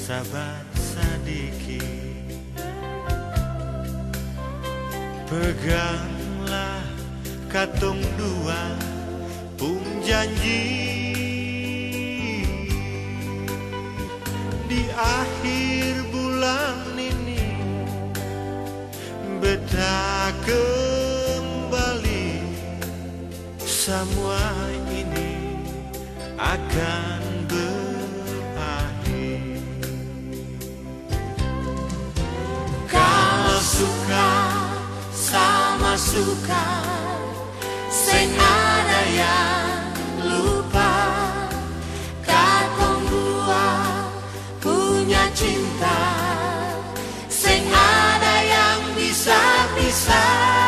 sabar sadiki, peganglah katong dua pung janji. Di akhir bulan ini beta kembali, semua ini akan berakhir. Kalau suka sama suka, sing ada yang lupa. Katong dua punya cinta, sing ada yang bisa pisah.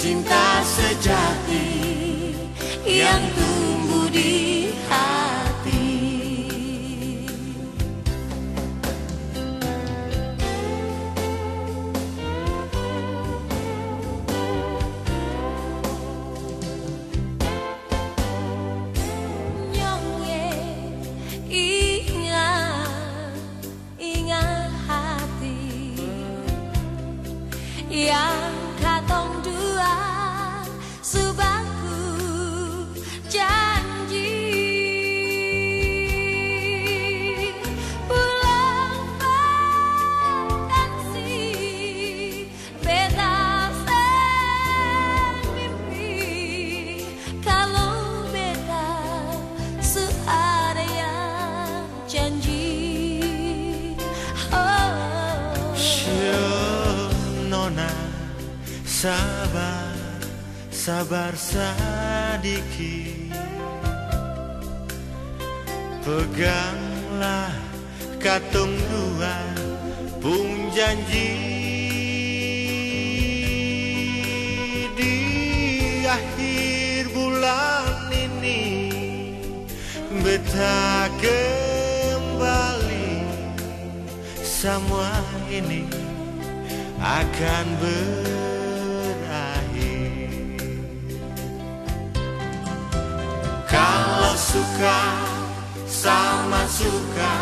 Cinta sejati yang tumbuh di hati. Nyongye ingat hati yang katong dua subaku janji. Pulang vakansi beta semimpi, kalau beta suara yang janji. Nona sabar, sabar sadiki, peganglah katong dua pung janji. Di akhir bulan ini beta kembali, semua ini akan berakhir. Kalau suka sama suka,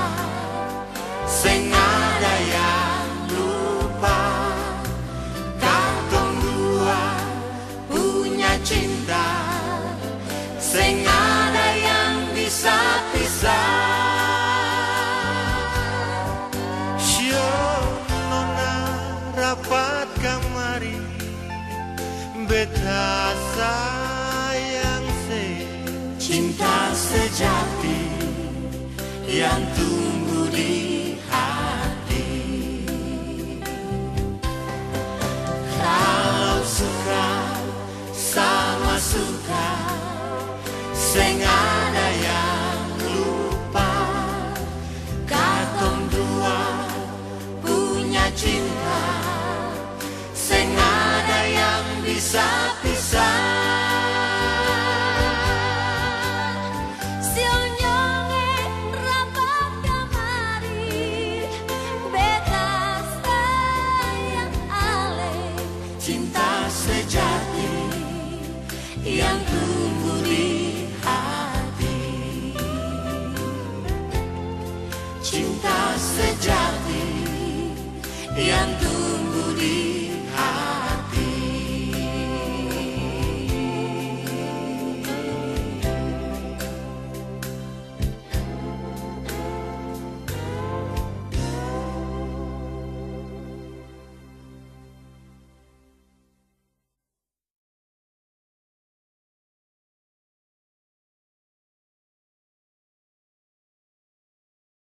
sing ada yang lupa. Katong dua punya cinta, sing ada yang bisa pisah. Rapat kamari beta sayang cinta sejati yang tumbuh di hati. Kalau suka sama suka, sing ada yang lupa. Katong dua punya cinta, sing ada yang bisa pisah. Sionyonge rapat kamari beta sayang ale, cinta sejati yang tumbuh di hati. Cinta sejati yang tumbuh di